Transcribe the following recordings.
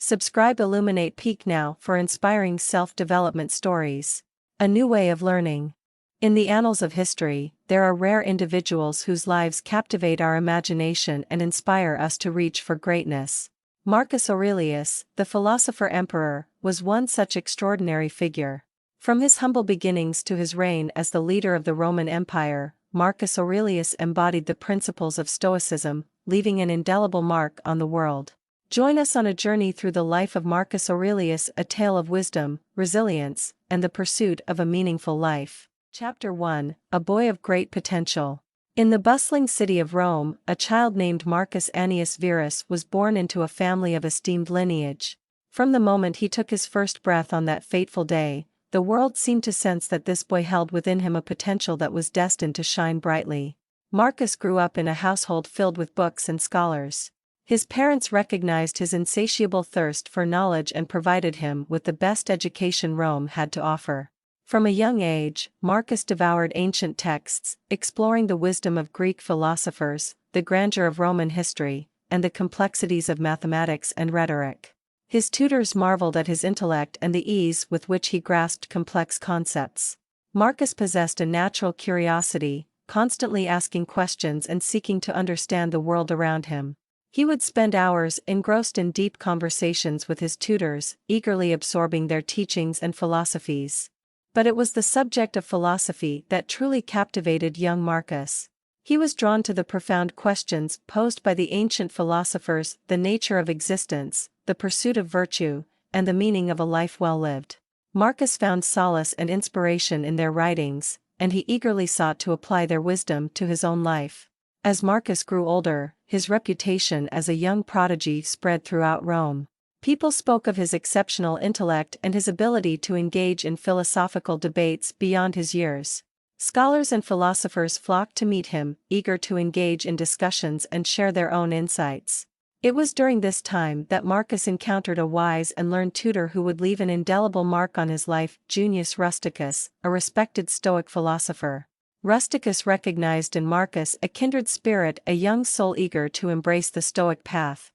Subscribe Illuminate Peak now for inspiring self-development stories. A new way of learning. In the annals of history, there are rare individuals whose lives captivate our imagination and inspire us to reach for greatness. Marcus Aurelius, the Philosopher Emperor, was one such extraordinary figure. From his humble beginnings to his reign as the leader of the Roman Empire, Marcus Aurelius embodied the principles of Stoicism, leaving an indelible mark on the world. Join us on a journey through the life of Marcus Aurelius, a tale of wisdom, resilience, and the pursuit of a meaningful life. Chapter 1: A Boy of Great Potential. In the bustling city of Rome, a child named Marcus Annius Verus was born into a family of esteemed lineage. From the moment he took his first breath on that fateful day, the world seemed to sense that this boy held within him a potential that was destined to shine brightly. Marcus grew up in a household filled with books and scholars. His parents recognized his insatiable thirst for knowledge and provided him with the best education Rome had to offer. From a young age, Marcus devoured ancient texts, exploring the wisdom of Greek philosophers, the grandeur of Roman history, and the complexities of mathematics and rhetoric. His tutors marveled at his intellect and the ease with which he grasped complex concepts. Marcus possessed a natural curiosity, constantly asking questions and seeking to understand the world around him. He would spend hours engrossed in deep conversations with his tutors, eagerly absorbing their teachings and philosophies. But it was the subject of philosophy that truly captivated young Marcus. He was drawn to the profound questions posed by the ancient philosophers: the nature of existence, the pursuit of virtue, and the meaning of a life well lived. Marcus found solace and inspiration in their writings, and he eagerly sought to apply their wisdom to his own life. As Marcus grew older, his reputation as a young prodigy spread throughout Rome. People spoke of his exceptional intellect and his ability to engage in philosophical debates beyond his years. Scholars and philosophers flocked to meet him, eager to engage in discussions and share their own insights. It was during this time that Marcus encountered a wise and learned tutor who would leave an indelible mark on his life: Junius Rusticus, a respected Stoic philosopher. Rusticus recognized in Marcus a kindred spirit, a young soul eager to embrace the Stoic path.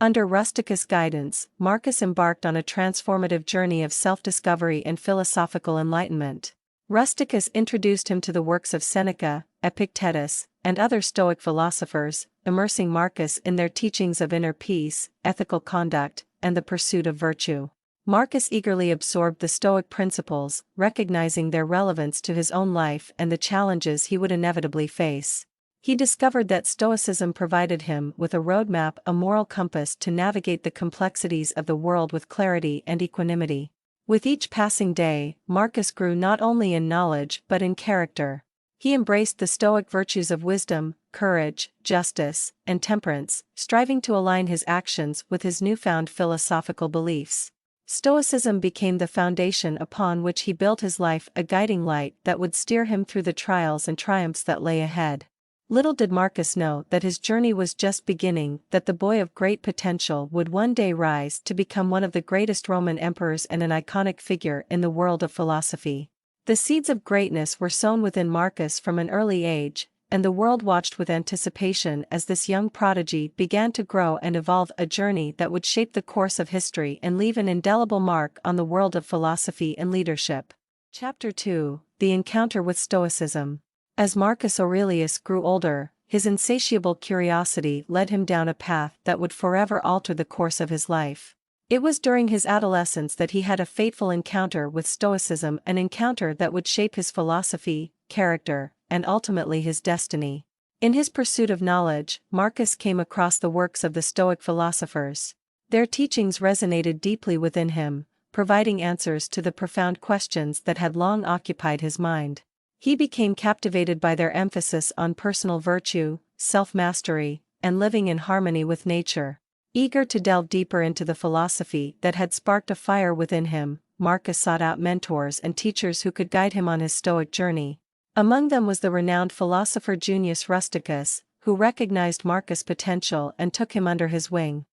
Under Rusticus' guidance, Marcus embarked on a transformative journey of self-discovery and philosophical enlightenment. Rusticus introduced him to the works of Seneca, Epictetus, and other Stoic philosophers, immersing Marcus in their teachings of inner peace, ethical conduct, and the pursuit of virtue. Marcus eagerly absorbed the Stoic principles, recognizing their relevance to his own life and the challenges he would inevitably face. He discovered that Stoicism provided him with a roadmap, a moral compass to navigate the complexities of the world with clarity and equanimity. With each passing day, Marcus grew not only in knowledge but in character. He embraced the Stoic virtues of wisdom, courage, justice, and temperance, striving to align his actions with his newfound philosophical beliefs. Stoicism became the foundation upon which he built his life, a guiding light that would steer him through the trials and triumphs that lay ahead. Little did Marcus know that his journey was just beginning, that the boy of great potential would one day rise to become one of the greatest Roman emperors and an iconic figure in the world of philosophy. The seeds of greatness were sown within Marcus from an early age, and the world watched with anticipation as this young prodigy began to grow and evolve, a journey that would shape the course of history and leave an indelible mark on the world of philosophy and leadership. Chapter 2: The Encounter with Stoicism. As Marcus Aurelius grew older, his insatiable curiosity led him down a path that would forever alter the course of his life. It was during his adolescence that he had a fateful encounter with Stoicism, an encounter that would shape his philosophy, character, and ultimately his destiny. In his pursuit of knowledge, Marcus came across the works of the Stoic philosophers. Their teachings resonated deeply within him, providing answers to the profound questions that had long occupied his mind. He became captivated by their emphasis on personal virtue, self-mastery, and living in harmony with nature. Eager to delve deeper into the philosophy that had sparked a fire within him, Marcus sought out mentors and teachers who could guide him on his Stoic journey. Among them was the renowned philosopher Junius Rusticus, who recognized Marcus' potential and took him under his wing.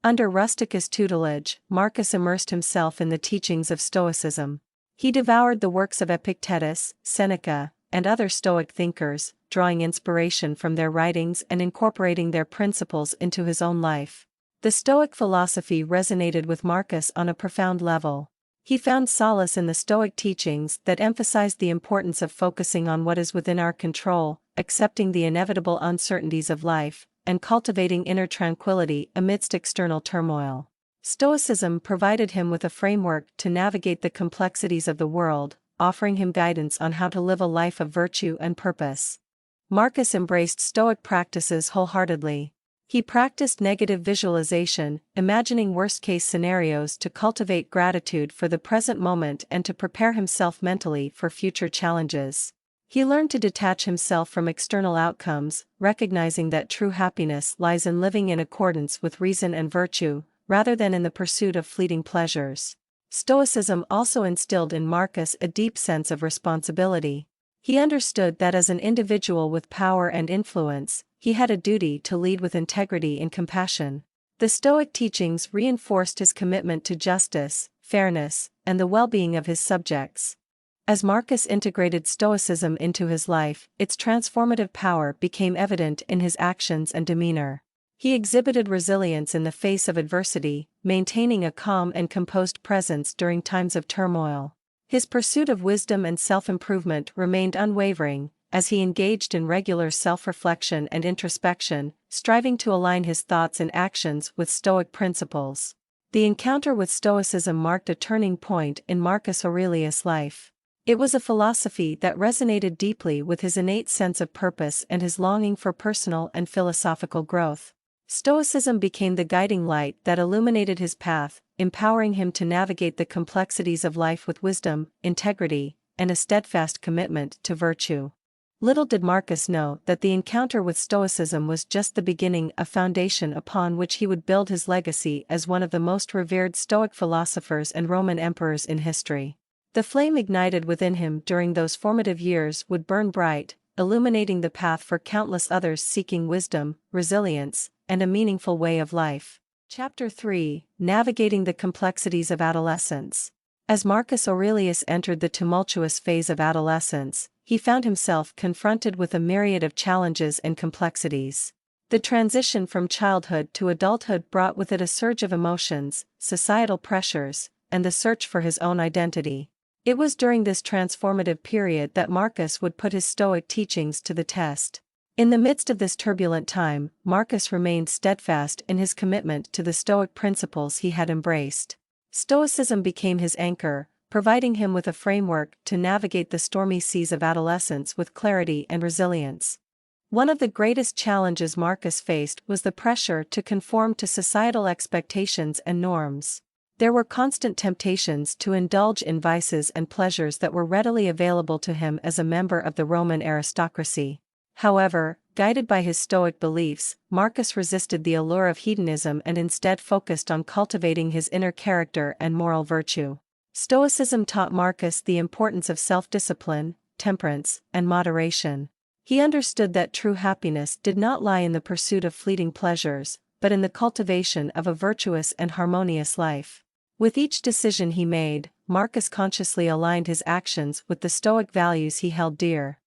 Under Rusticus' tutelage, Marcus immersed himself in the teachings of Stoicism. He devoured the works of Epictetus, Seneca, and other Stoic thinkers, drawing inspiration from their writings and incorporating their principles into his own life. The Stoic philosophy resonated with Marcus on a profound level. He found solace in the Stoic teachings that emphasized the importance of focusing on what is within our control, accepting the inevitable uncertainties of life, and cultivating inner tranquility amidst external turmoil. Stoicism provided him with a framework to navigate the complexities of the world, offering him guidance on how to live a life of virtue and purpose. Marcus embraced Stoic practices wholeheartedly. He practiced negative visualization, imagining worst-case scenarios to cultivate gratitude for the present moment and to prepare himself mentally for future challenges. He learned to detach himself from external outcomes, recognizing that true happiness lies in living in accordance with reason and virtue, rather than in the pursuit of fleeting pleasures. Stoicism also instilled in Marcus a deep sense of responsibility. He understood that as an individual with power and influence, he had a duty to lead with integrity and compassion. The Stoic teachings reinforced his commitment to justice, fairness, and the well-being of his subjects. As Marcus integrated Stoicism into his life, its transformative power became evident in his actions and demeanor. He exhibited resilience in the face of adversity, maintaining a calm and composed presence during times of turmoil. His pursuit of wisdom and self-improvement remained unwavering, as he engaged in regular self-reflection and introspection, striving to align his thoughts and actions with Stoic principles. The encounter with Stoicism marked a turning point in Marcus Aurelius' life. It was a philosophy that resonated deeply with his innate sense of purpose and his longing for personal and philosophical growth. Stoicism became the guiding light that illuminated his path, empowering him to navigate the complexities of life with wisdom, integrity, and a steadfast commitment to virtue. Little did Marcus know that the encounter with Stoicism was just the beginning, a foundation upon which he would build his legacy as one of the most revered Stoic philosophers and Roman emperors in history. The flame ignited within him during those formative years would burn bright, illuminating the path for countless others seeking wisdom, resilience, and a meaningful way of life. Chapter 3: Navigating the Complexities of Adolescence. As Marcus Aurelius entered the tumultuous phase of adolescence, he found himself confronted with a myriad of challenges and complexities. The transition from childhood to adulthood brought with it a surge of emotions, societal pressures, and the search for his own identity. It was during this transformative period that Marcus would put his Stoic teachings to the test. In the midst of this turbulent time, Marcus remained steadfast in his commitment to the Stoic principles he had embraced. Stoicism became his anchor, providing him with a framework to navigate the stormy seas of adolescence with clarity and resilience. One of the greatest challenges Marcus faced was the pressure to conform to societal expectations and norms. There were constant temptations to indulge in vices and pleasures that were readily available to him as a member of the Roman aristocracy. However, guided by his Stoic beliefs, Marcus resisted the allure of hedonism and instead focused on cultivating his inner character and moral virtue. Stoicism taught Marcus the importance of self-discipline, temperance, and moderation. He understood that true happiness did not lie in the pursuit of fleeting pleasures, but in the cultivation of a virtuous and harmonious life. With each decision he made, Marcus consciously aligned his actions with the Stoic values he held dear.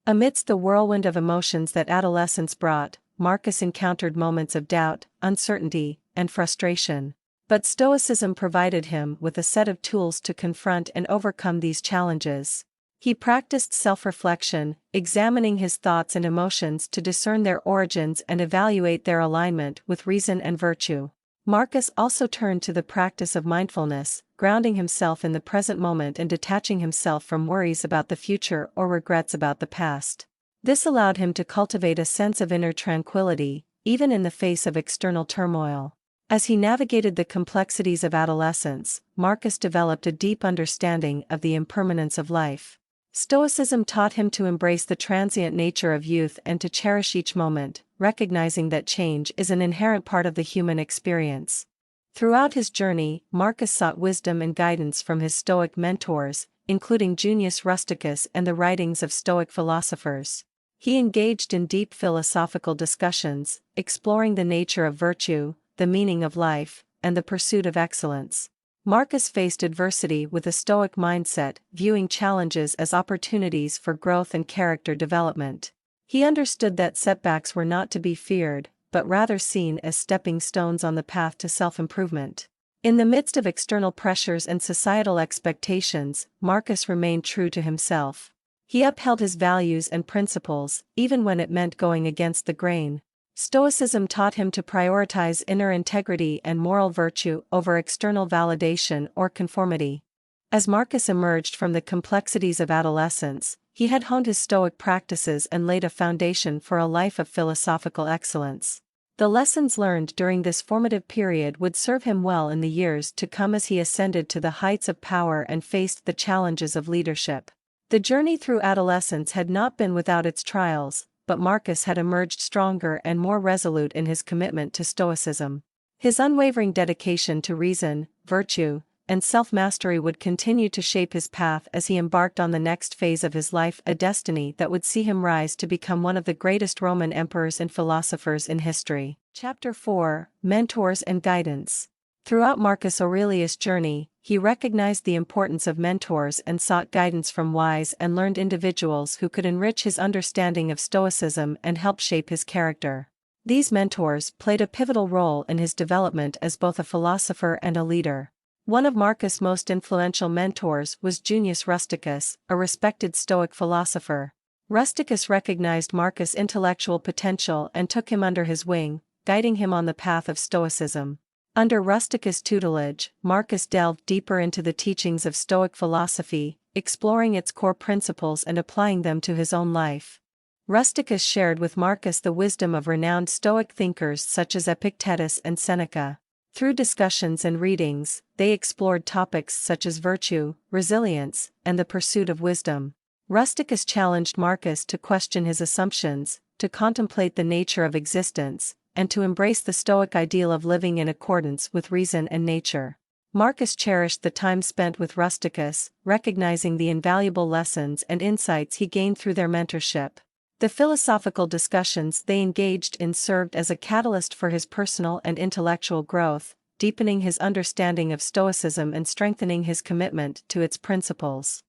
Amidst the whirlwind of emotions that adolescence brought, Marcus encountered moments of doubt, uncertainty, and frustration. But Stoicism provided him with a set of tools to confront and overcome these challenges. He practiced self-reflection, examining his thoughts and emotions to discern their origins and evaluate their alignment with reason and virtue. Marcus also turned to the practice of mindfulness, grounding himself in the present moment and detaching himself from worries about the future or regrets about the past. This allowed him to cultivate a sense of inner tranquility, even in the face of external turmoil. As he navigated the complexities of adolescence, Marcus developed a deep understanding of the impermanence of life. Stoicism taught him to embrace the transient nature of youth and to cherish each moment, recognizing that change is an inherent part of the human experience. Throughout his journey, Marcus sought wisdom and guidance from his Stoic mentors, including Junius Rusticus and the writings of Stoic philosophers. He engaged in deep philosophical discussions, exploring the nature of virtue, the meaning of life, and the pursuit of excellence. Marcus faced adversity with a Stoic mindset, viewing challenges as opportunities for growth and character development. He understood that setbacks were not to be feared, but rather seen as stepping stones on the path to self-improvement. In the midst of external pressures and societal expectations, Marcus remained true to himself. He upheld his values and principles, even when it meant going against the grain. Stoicism taught him to prioritize inner integrity and moral virtue over external validation or conformity. As Marcus emerged from the complexities of adolescence, he had honed his Stoic practices and laid a foundation for a life of philosophical excellence. The lessons learned during this formative period would serve him well in the years to come as he ascended to the heights of power and faced the challenges of leadership. The journey through adolescence had not been without its trials, but Marcus had emerged stronger and more resolute in his commitment to Stoicism. His unwavering dedication to reason, virtue, and self-mastery would continue to shape his path as he embarked on the next phase of his life, a destiny that would see him rise to become one of the greatest Roman emperors and philosophers in history. Chapter 4: Mentors and Guidance. Throughout Marcus Aurelius' journey, he recognized the importance of mentors and sought guidance from wise and learned individuals who could enrich his understanding of Stoicism and help shape his character. These mentors played a pivotal role in his development as both a philosopher and a leader. One of Marcus' most influential mentors was Junius Rusticus, a respected Stoic philosopher. Rusticus recognized Marcus' intellectual potential and took him under his wing, guiding him on the path of Stoicism. Under Rusticus' tutelage, Marcus delved deeper into the teachings of Stoic philosophy, exploring its core principles and applying them to his own life. Rusticus shared with Marcus the wisdom of renowned Stoic thinkers such as Epictetus and Seneca. Through discussions and readings, they explored topics such as virtue, resilience, and the pursuit of wisdom. Rusticus challenged Marcus to question his assumptions, to contemplate the nature of existence, and to embrace the Stoic ideal of living in accordance with reason and nature. Marcus cherished the time spent with Rusticus, recognizing the invaluable lessons and insights he gained through their mentorship. The philosophical discussions they engaged in served as a catalyst for his personal and intellectual growth, deepening his understanding of Stoicism and strengthening his commitment to its principles.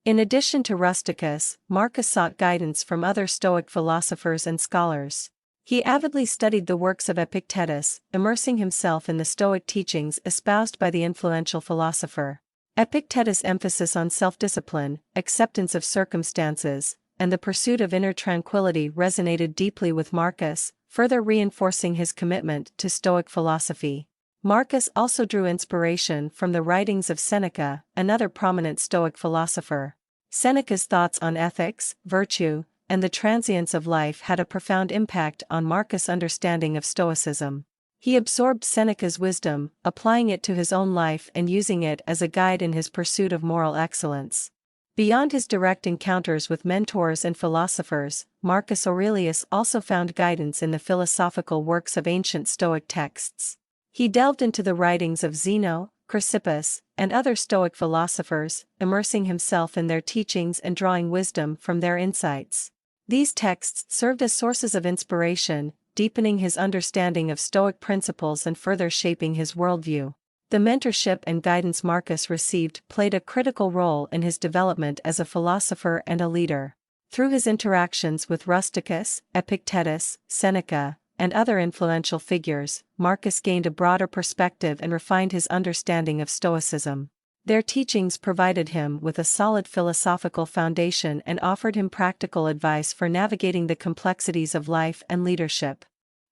In addition to Rusticus, Marcus sought guidance from other Stoic philosophers and scholars. He avidly studied the works of Epictetus, immersing himself in the Stoic teachings espoused by the influential philosopher. Epictetus' emphasis on self-discipline, acceptance of circumstances, and the pursuit of inner tranquility resonated deeply with Marcus, further reinforcing his commitment to Stoic philosophy. Marcus also drew inspiration from the writings of Seneca, another prominent Stoic philosopher. Seneca's thoughts on ethics, virtue, and the transience of life had a profound impact on Marcus' understanding of Stoicism. He absorbed Seneca's wisdom, applying it to his own life and using it as a guide in his pursuit of moral excellence. Beyond his direct encounters with mentors and philosophers, Marcus Aurelius also found guidance in the philosophical works of ancient Stoic texts. He delved into the writings of Zeno, Chrysippus, and other Stoic philosophers, immersing himself in their teachings and drawing wisdom from their insights. These texts served as sources of inspiration, deepening his understanding of Stoic principles and further shaping his worldview. The mentorship and guidance Marcus received played a critical role in his development as a philosopher and a leader. Through his interactions with Rusticus, Epictetus, Seneca, and other influential figures, Marcus gained a broader perspective and refined his understanding of Stoicism. Their teachings provided him with a solid philosophical foundation and offered him practical advice for navigating the complexities of life and leadership.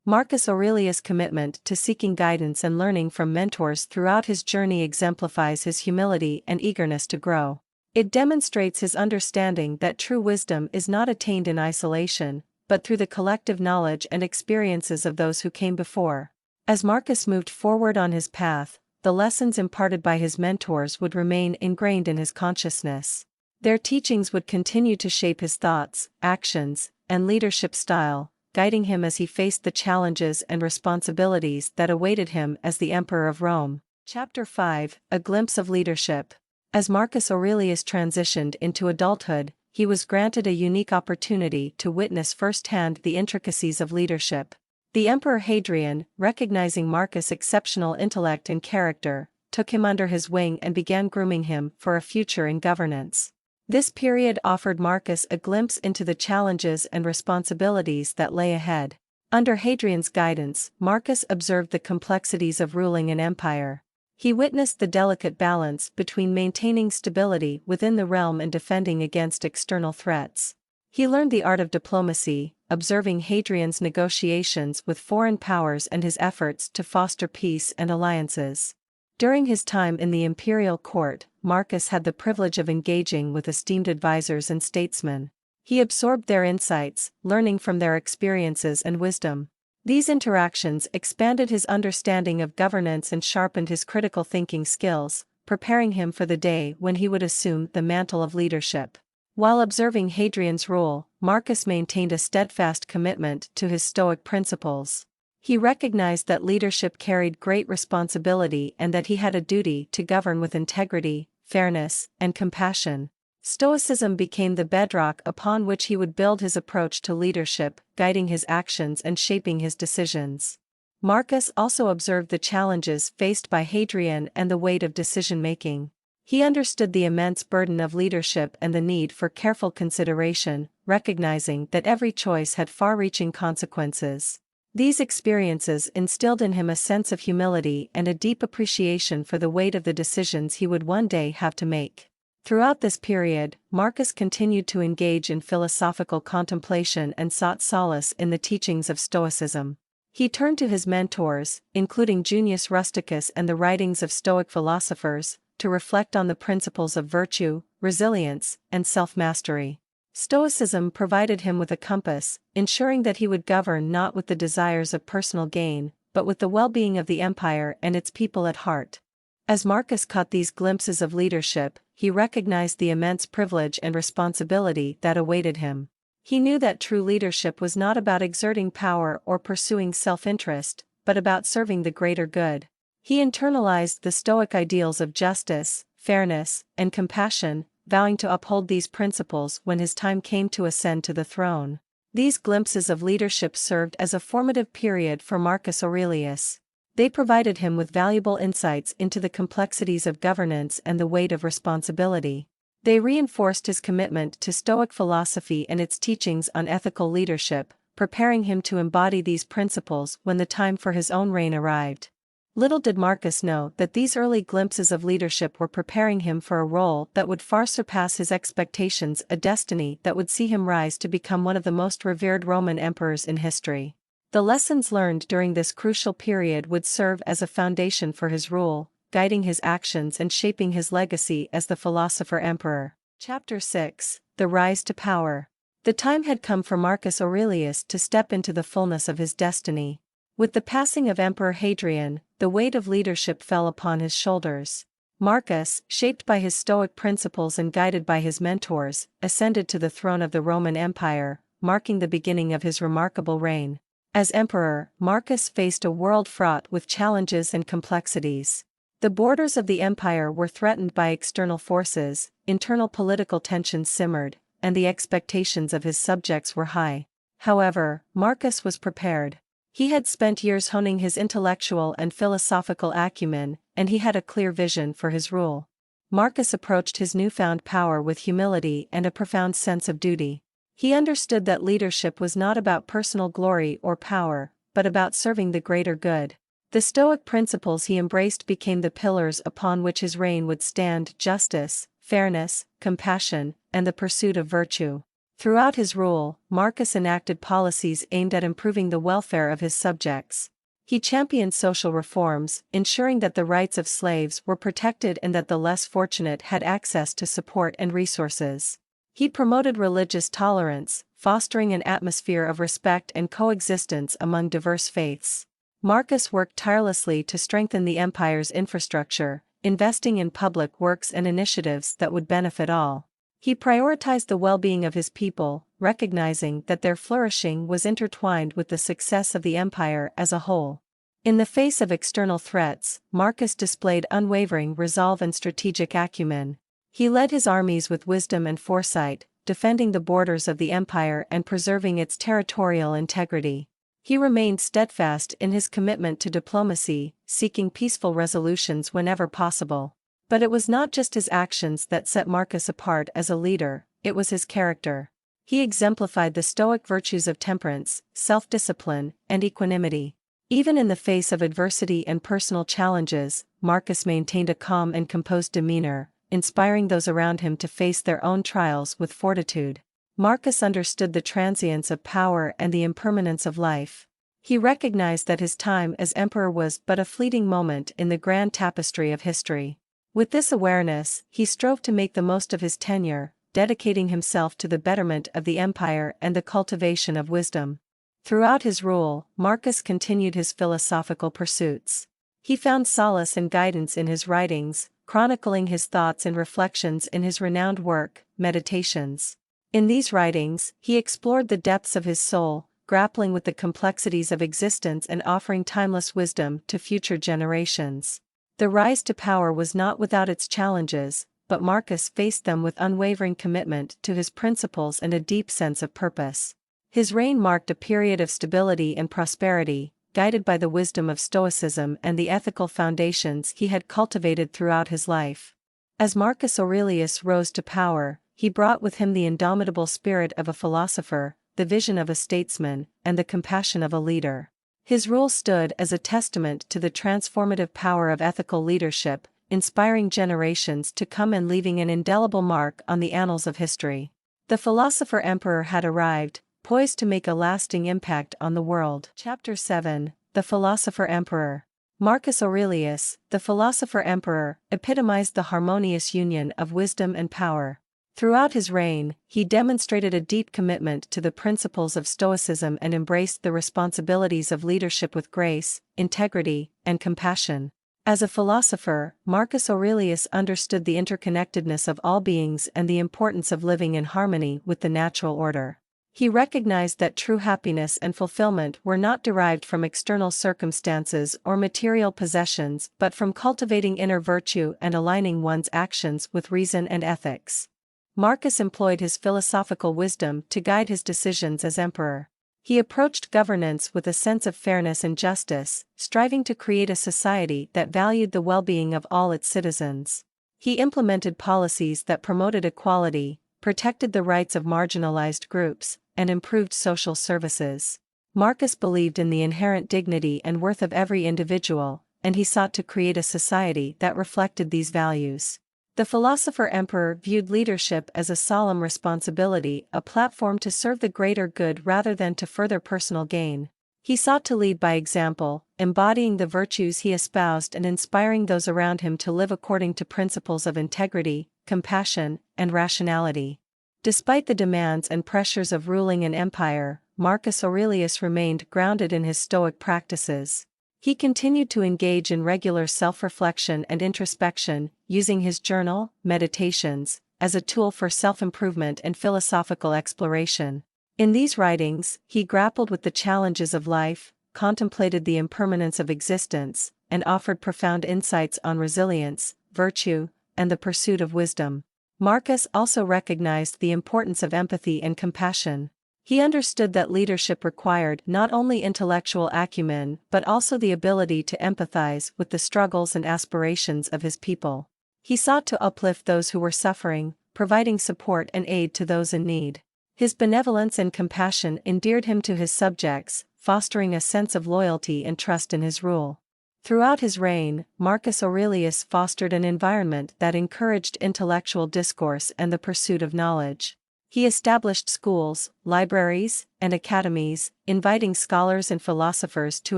Marcus Aurelius' commitment to seeking guidance and learning from mentors throughout his journey exemplifies his humility and eagerness to grow. It demonstrates his understanding that true wisdom is not attained in isolation, but through the collective knowledge and experiences of those who came before. As Marcus moved forward on his path, the lessons imparted by his mentors would remain ingrained in his consciousness. Their teachings would continue to shape his thoughts, actions, and leadership style, guiding him as he faced the challenges and responsibilities that awaited him as the Emperor of Rome. Chapter 5: A Glimpse of Leadership. As Marcus Aurelius transitioned into adulthood, he was granted a unique opportunity to witness firsthand the intricacies of leadership. The Emperor Hadrian, recognizing Marcus' exceptional intellect and character, took him under his wing and began grooming him for a future in governance. This period offered Marcus a glimpse into the challenges and responsibilities that lay ahead. Under Hadrian's guidance, Marcus observed the complexities of ruling an empire. He witnessed the delicate balance between maintaining stability within the realm and defending against external threats. He learned the art of diplomacy, observing Hadrian's negotiations with foreign powers and his efforts to foster peace and alliances. During his time in the imperial court, Marcus had the privilege of engaging with esteemed advisors and statesmen. He absorbed their insights, learning from their experiences and wisdom. These interactions expanded his understanding of governance and sharpened his critical thinking skills, preparing him for the day when he would assume the mantle of leadership. While observing Hadrian's rule, Marcus maintained a steadfast commitment to his Stoic principles. He recognized that leadership carried great responsibility and that he had a duty to govern with integrity, fairness, and compassion. Stoicism became the bedrock upon which he would build his approach to leadership, guiding his actions and shaping his decisions. Marcus also observed the challenges faced by Hadrian and the weight of decision-making. He understood the immense burden of leadership and the need for careful consideration, recognizing that every choice had far-reaching consequences. These experiences instilled in him a sense of humility and a deep appreciation for the weight of the decisions he would one day have to make. Throughout this period, Marcus continued to engage in philosophical contemplation and sought solace in the teachings of Stoicism. He turned to his mentors, including Junius Rusticus and the writings of Stoic philosophers, to reflect on the principles of virtue, resilience, and self-mastery. Stoicism provided him with a compass, ensuring that he would govern not with the desires of personal gain, but with the well-being of the empire and its people at heart. As Marcus caught these glimpses of leadership, he recognized the immense privilege and responsibility that awaited him. He knew that true leadership was not about exerting power or pursuing self-interest, but about serving the greater good. He internalized the Stoic ideals of justice, fairness, and compassion, vowing to uphold these principles when his time came to ascend to the throne. These glimpses of leadership served as a formative period for Marcus Aurelius. They provided him with valuable insights into the complexities of governance and the weight of responsibility. They reinforced his commitment to Stoic philosophy and its teachings on ethical leadership, preparing him to embody these principles when the time for his own reign arrived. Little did Marcus know that these early glimpses of leadership were preparing him for a role that would far surpass his expectations, a destiny that would see him rise to become one of the most revered Roman emperors in history. The lessons learned during this crucial period would serve as a foundation for his rule, guiding his actions and shaping his legacy as the Philosopher Emperor. Chapter 6: The Rise to Power. The time had come for Marcus Aurelius to step into the fullness of his destiny. With the passing of Emperor Hadrian, the weight of leadership fell upon his shoulders. Marcus, shaped by his Stoic principles and guided by his mentors, ascended to the throne of the Roman Empire, marking the beginning of his remarkable reign. As emperor, Marcus faced a world fraught with challenges and complexities. The borders of the empire were threatened by external forces, internal political tensions simmered, and the expectations of his subjects were high. However, Marcus was prepared. He had spent years honing his intellectual and philosophical acumen, and he had a clear vision for his rule. Marcus approached his newfound power with humility and a profound sense of duty. He understood that leadership was not about personal glory or power, but about serving the greater good. The Stoic principles he embraced became the pillars upon which his reign would stand: justice, fairness, compassion, and the pursuit of virtue. Throughout his rule, Marcus enacted policies aimed at improving the welfare of his subjects. He championed social reforms, ensuring that the rights of slaves were protected and that the less fortunate had access to support and resources. He promoted religious tolerance, fostering an atmosphere of respect and coexistence among diverse faiths. Marcus worked tirelessly to strengthen the empire's infrastructure, investing in public works and initiatives that would benefit all. He prioritized the well-being of his people, recognizing that their flourishing was intertwined with the success of the empire as a whole. In the face of external threats, Marcus displayed unwavering resolve and strategic acumen. He led his armies with wisdom and foresight, defending the borders of the empire and preserving its territorial integrity. He remained steadfast in his commitment to diplomacy, seeking peaceful resolutions whenever possible. But it was not just his actions that set Marcus apart as a leader, it was his character. He exemplified the Stoic virtues of temperance, self-discipline, and equanimity. Even in the face of adversity and personal challenges, Marcus maintained a calm and composed demeanor, inspiring those around him to face their own trials with fortitude. Marcus understood the transience of power and the impermanence of life. He recognized that his time as emperor was but a fleeting moment in the grand tapestry of history. With this awareness, he strove to make the most of his tenure, dedicating himself to the betterment of the empire and the cultivation of wisdom. Throughout his rule, Marcus continued his philosophical pursuits. He found solace and guidance in his writings, chronicling his thoughts and reflections in his renowned work, Meditations. In these writings, he explored the depths of his soul, grappling with the complexities of existence and offering timeless wisdom to future generations. The rise to power was not without its challenges, but Marcus faced them with unwavering commitment to his principles and a deep sense of purpose. His reign marked a period of stability and prosperity, guided by the wisdom of Stoicism and the ethical foundations he had cultivated throughout his life. As Marcus Aurelius rose to power, he brought with him the indomitable spirit of a philosopher, the vision of a statesman, and the compassion of a leader. His rule stood as a testament to the transformative power of ethical leadership, inspiring generations to come and leaving an indelible mark on the annals of history. The Philosopher Emperor had arrived, poised to make a lasting impact on the world. Chapter 7: The Philosopher Emperor. Marcus Aurelius, the Philosopher Emperor, epitomized the harmonious union of wisdom and power. Throughout his reign, he demonstrated a deep commitment to the principles of Stoicism and embraced the responsibilities of leadership with grace, integrity, and compassion. As a philosopher, Marcus Aurelius understood the interconnectedness of all beings and the importance of living in harmony with the natural order. He recognized that true happiness and fulfillment were not derived from external circumstances or material possessions but from cultivating inner virtue and aligning one's actions with reason and ethics. Marcus employed his philosophical wisdom to guide his decisions as emperor. He approached governance with a sense of fairness and justice, striving to create a society that valued the well-being of all its citizens. He implemented policies that promoted equality, protected the rights of marginalized groups, and improved social services. Marcus believed in the inherent dignity and worth of every individual, and he sought to create a society that reflected these values. The Philosopher Emperor viewed leadership as a solemn responsibility, a platform to serve the greater good rather than to further personal gain. He sought to lead by example, embodying the virtues he espoused and inspiring those around him to live according to principles of integrity, compassion, and rationality. Despite the demands and pressures of ruling an empire, Marcus Aurelius remained grounded in his Stoic practices. He continued to engage in regular self-reflection and introspection, using his journal, Meditations, as a tool for self-improvement and philosophical exploration. In these writings, he grappled with the challenges of life, contemplated the impermanence of existence, and offered profound insights on resilience, virtue, and the pursuit of wisdom. Marcus also recognized the importance of empathy and compassion. He understood that leadership required not only intellectual acumen but also the ability to empathize with the struggles and aspirations of his people. He sought to uplift those who were suffering, providing support and aid to those in need. His benevolence and compassion endeared him to his subjects, fostering a sense of loyalty and trust in his rule. Throughout his reign, Marcus Aurelius fostered an environment that encouraged intellectual discourse and the pursuit of knowledge. He established schools, libraries, and academies, inviting scholars and philosophers to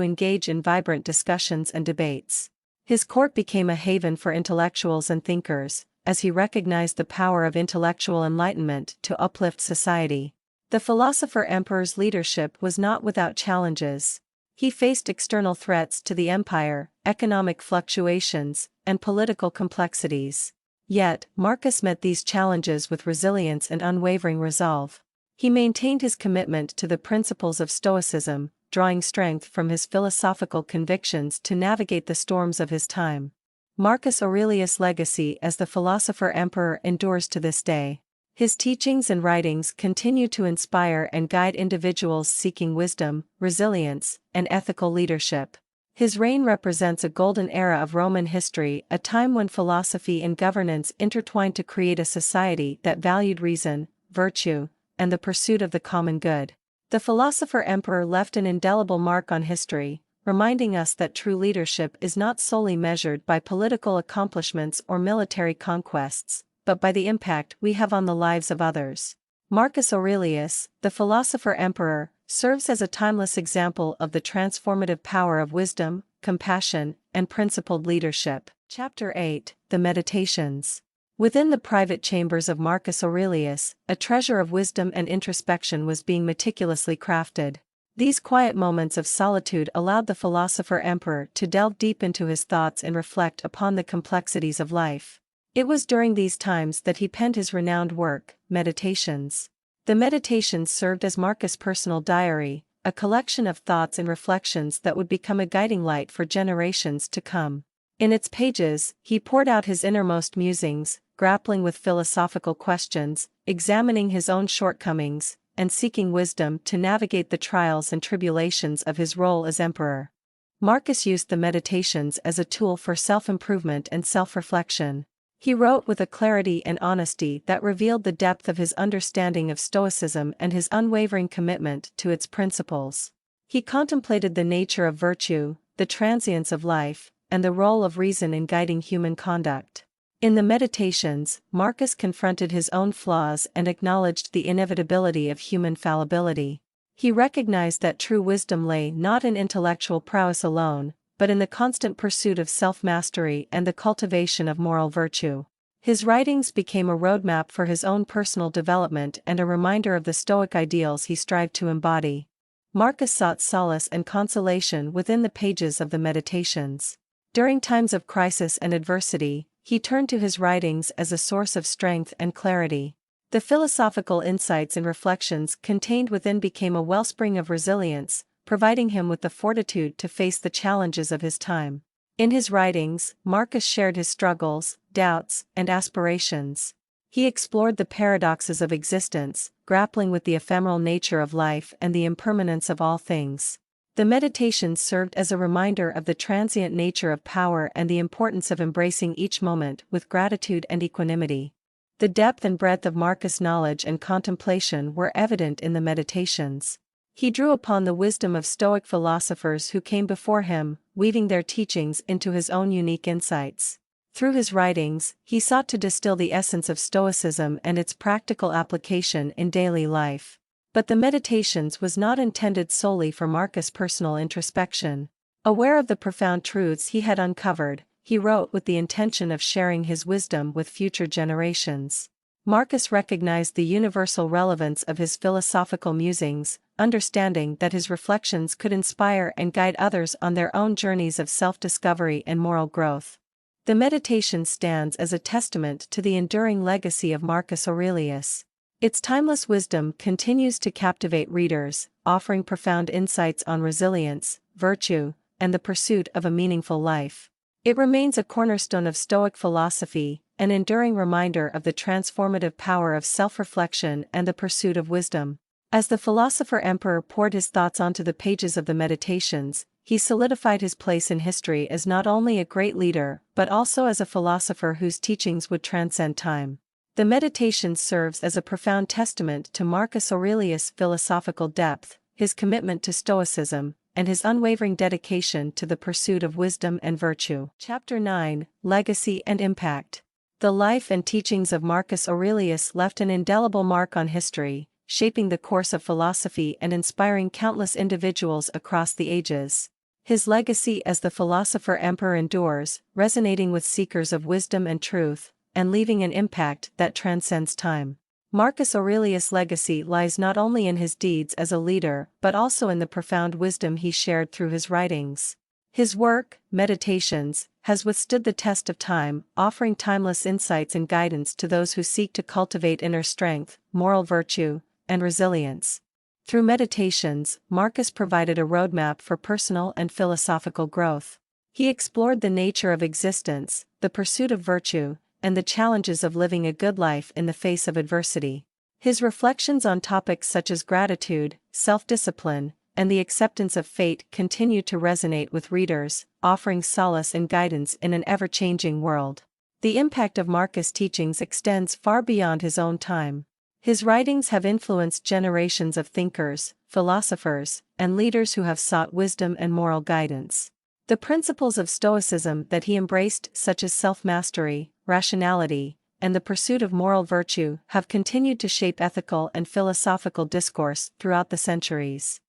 engage in vibrant discussions and debates. His court became a haven for intellectuals and thinkers, as he recognized the power of intellectual enlightenment to uplift society. The Philosopher Emperor's leadership was not without challenges. He faced external threats to the empire, economic fluctuations, and political complexities. Yet, Marcus met these challenges with resilience and unwavering resolve. He maintained his commitment to the principles of Stoicism, drawing strength from his philosophical convictions to navigate the storms of his time. Marcus Aurelius' legacy as the Philosopher Emperor endures to this day. His teachings and writings continue to inspire and guide individuals seeking wisdom, resilience, and ethical leadership. His reign represents a golden era of Roman history, a time when philosophy and governance intertwined to create a society that valued reason, virtue, and the pursuit of the common good. The Philosopher Emperor left an indelible mark on history, reminding us that true leadership is not solely measured by political accomplishments or military conquests, but by the impact we have on the lives of others. Marcus Aurelius, the Philosopher Emperor, serves as a timeless example of the transformative power of wisdom, compassion, and principled leadership. Chapter 8, The Meditations. Within the private chambers of Marcus Aurelius, a treasure of wisdom and introspection was being meticulously crafted. These quiet moments of solitude allowed the Philosopher Emperor to delve deep into his thoughts and reflect upon the complexities of life. It was during these times that he penned his renowned work, Meditations. The Meditations served as Marcus' personal diary, a collection of thoughts and reflections that would become a guiding light for generations to come. In its pages, he poured out his innermost musings, grappling with philosophical questions, examining his own shortcomings, and seeking wisdom to navigate the trials and tribulations of his role as emperor. Marcus used the Meditations as a tool for self-improvement and self-reflection. He wrote with a clarity and honesty that revealed the depth of his understanding of Stoicism and his unwavering commitment to its principles. He contemplated the nature of virtue, the transience of life, and the role of reason in guiding human conduct. In the Meditations, Marcus confronted his own flaws and acknowledged the inevitability of human fallibility. He recognized that true wisdom lay not in intellectual prowess alone, but in the constant pursuit of self-mastery and the cultivation of moral virtue. His writings became a roadmap for his own personal development and a reminder of the Stoic ideals he strived to embody. Marcus sought solace and consolation within the pages of the Meditations. During times of crisis and adversity, he turned to his writings as a source of strength and clarity. The philosophical insights and reflections contained within became a wellspring of resilience, providing him with the fortitude to face the challenges of his time. In his writings, Marcus shared his struggles, doubts, and aspirations. He explored the paradoxes of existence, grappling with the ephemeral nature of life and the impermanence of all things. The Meditations served as a reminder of the transient nature of power and the importance of embracing each moment with gratitude and equanimity. The depth and breadth of Marcus' knowledge and contemplation were evident in the Meditations. He drew upon the wisdom of Stoic philosophers who came before him, weaving their teachings into his own unique insights. Through his writings, he sought to distill the essence of Stoicism and its practical application in daily life. But the Meditations was not intended solely for Marcus' personal introspection. Aware of the profound truths he had uncovered, he wrote with the intention of sharing his wisdom with future generations. Marcus recognized the universal relevance of his philosophical musings, understanding that his reflections could inspire and guide others on their own journeys of self-discovery and moral growth. The Meditation stands as a testament to the enduring legacy of Marcus Aurelius. Its timeless wisdom continues to captivate readers, offering profound insights on resilience, virtue, and the pursuit of a meaningful life. It remains a cornerstone of Stoic philosophy, an enduring reminder of the transformative power of self-reflection and the pursuit of wisdom. As the Philosopher Emperor poured his thoughts onto the pages of the Meditations, he solidified his place in history as not only a great leader but also as a philosopher whose teachings would transcend time. The Meditations serves as a profound testament to Marcus Aurelius' philosophical depth, his commitment to Stoicism, and his unwavering dedication to the pursuit of wisdom and virtue. Chapter 9, Legacy and Impact. The life and teachings of Marcus Aurelius left an indelible mark on history, shaping the course of philosophy and inspiring countless individuals across the ages. His legacy as the Philosopher Emperor endures, resonating with seekers of wisdom and truth, and leaving an impact that transcends time. Marcus Aurelius' legacy lies not only in his deeds as a leader but also in the profound wisdom he shared through his writings. His work, Meditations, has withstood the test of time, offering timeless insights and guidance to those who seek to cultivate inner strength, moral virtue, and resilience. Through Meditations, Marcus provided a roadmap for personal and philosophical growth. He explored the nature of existence, the pursuit of virtue, and the challenges of living a good life in the face of adversity. His reflections on topics such as gratitude, self-discipline, and the acceptance of fate continue to resonate with readers, offering solace and guidance in an ever-changing world. The impact of Marcus' teachings extends far beyond his own time. His writings have influenced generations of thinkers, philosophers, and leaders who have sought wisdom and moral guidance. The principles of Stoicism that he embraced, such as self-mastery, rationality, and the pursuit of moral virtue, have continued to shape ethical and philosophical discourse throughout the centuries.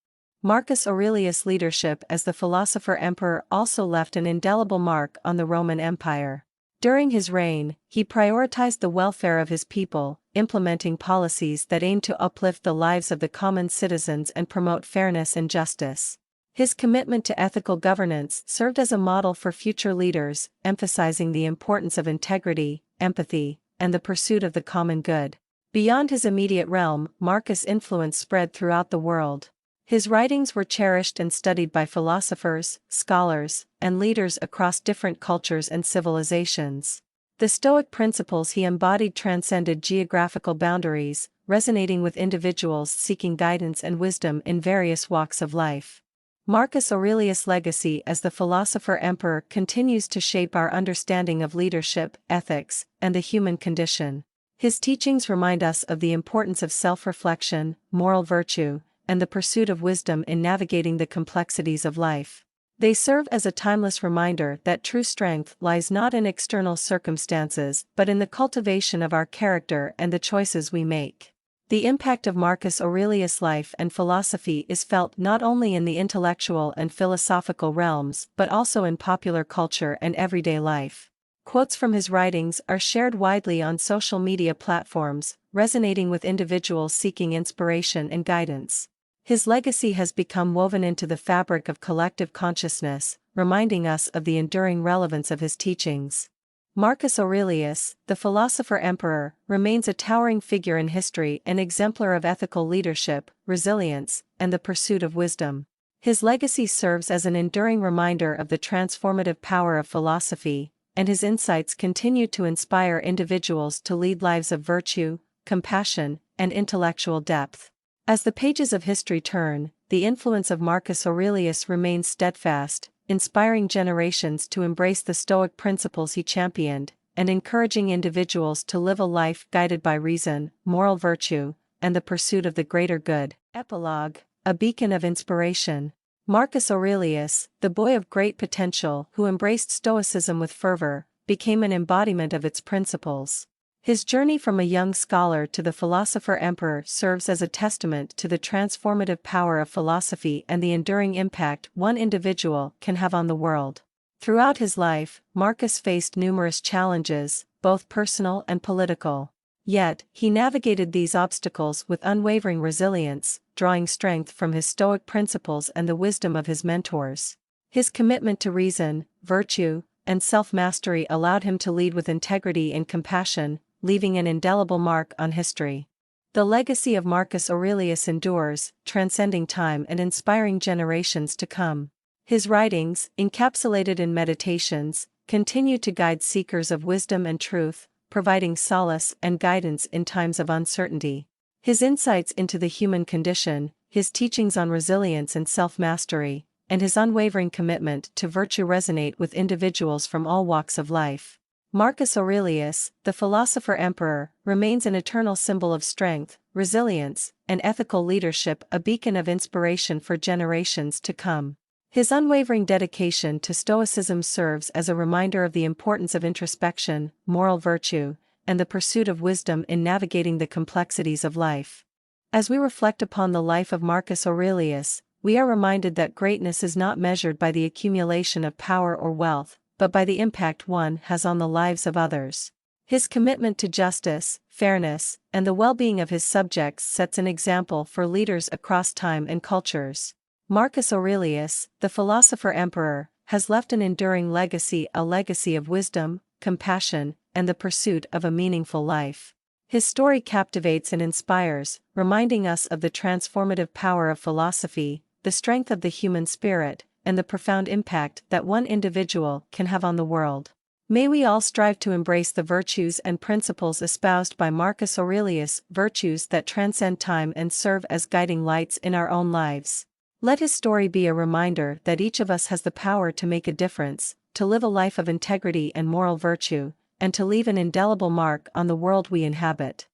Marcus Aurelius' leadership as the Philosopher Emperor also left an indelible mark on the Roman Empire. During his reign, he prioritized the welfare of his people, implementing policies that aimed to uplift the lives of the common citizens and promote fairness and justice. His commitment to ethical governance served as a model for future leaders, emphasizing the importance of integrity, empathy, and the pursuit of the common good. Beyond his immediate realm, Marcus' influence spread throughout the world. His writings were cherished and studied by philosophers, scholars, and leaders across different cultures and civilizations. The Stoic principles he embodied transcended geographical boundaries, resonating with individuals seeking guidance and wisdom in various walks of life. Marcus Aurelius' legacy as the Philosopher Emperor continues to shape our understanding of leadership, ethics, and the human condition. His teachings remind us of the importance of self-reflection, moral virtue, and the pursuit of wisdom in navigating the complexities of life. They serve as a timeless reminder that true strength lies not in external circumstances but in the cultivation of our character and the choices we make. The impact of Marcus Aurelius' life and philosophy is felt not only in the intellectual and philosophical realms but also in popular culture and everyday life. Quotes from his writings are shared widely on social media platforms, resonating with individuals seeking inspiration and guidance. His legacy has become woven into the fabric of collective consciousness, reminding us of the enduring relevance of his teachings. Marcus Aurelius, the Philosopher Emperor, remains a towering figure in history, an exemplar of ethical leadership, resilience, and the pursuit of wisdom. His legacy serves as an enduring reminder of the transformative power of philosophy, and his insights continue to inspire individuals to lead lives of virtue, compassion, and intellectual depth. As the pages of history turn, the influence of Marcus Aurelius remains steadfast, inspiring generations to embrace the Stoic principles he championed, and encouraging individuals to live a life guided by reason, moral virtue, and the pursuit of the greater good. Epilogue, a beacon of inspiration. Marcus Aurelius, the boy of great potential who embraced Stoicism with fervor, became an embodiment of its principles. His journey from a young scholar to the Philosopher Emperor serves as a testament to the transformative power of philosophy and the enduring impact one individual can have on the world. Throughout his life, Marcus faced numerous challenges, both personal and political. Yet, he navigated these obstacles with unwavering resilience, drawing strength from his Stoic principles and the wisdom of his mentors. His commitment to reason, virtue, and self-mastery allowed him to lead with integrity and compassion, leaving an indelible mark on history. The legacy of Marcus Aurelius endures, transcending time and inspiring generations to come. His writings, encapsulated in Meditations, continue to guide seekers of wisdom and truth, providing solace and guidance in times of uncertainty. His insights into the human condition, his teachings on resilience and self-mastery, and his unwavering commitment to virtue resonate with individuals from all walks of life. Marcus Aurelius, the Philosopher Emperor, remains an eternal symbol of strength, resilience, and ethical leadership, a beacon of inspiration for generations to come. His unwavering dedication to Stoicism serves as a reminder of the importance of introspection, moral virtue, and the pursuit of wisdom in navigating the complexities of life. As we reflect upon the life of Marcus Aurelius, we are reminded that greatness is not measured by the accumulation of power or wealth, but by the impact one has on the lives of others. His commitment to justice, fairness, and the well-being of his subjects sets an example for leaders across time and cultures. Marcus Aurelius, the Philosopher Emperor, has left an enduring legacy, a legacy of wisdom, compassion, and the pursuit of a meaningful life. His story captivates and inspires, reminding us of the transformative power of philosophy, the strength of the human spirit, and the profound impact that one individual can have on the world. May we all strive to embrace the virtues and principles espoused by Marcus Aurelius, virtues that transcend time and serve as guiding lights in our own lives. Let his story be a reminder that each of us has the power to make a difference, to live a life of integrity and moral virtue, and to leave an indelible mark on the world we inhabit.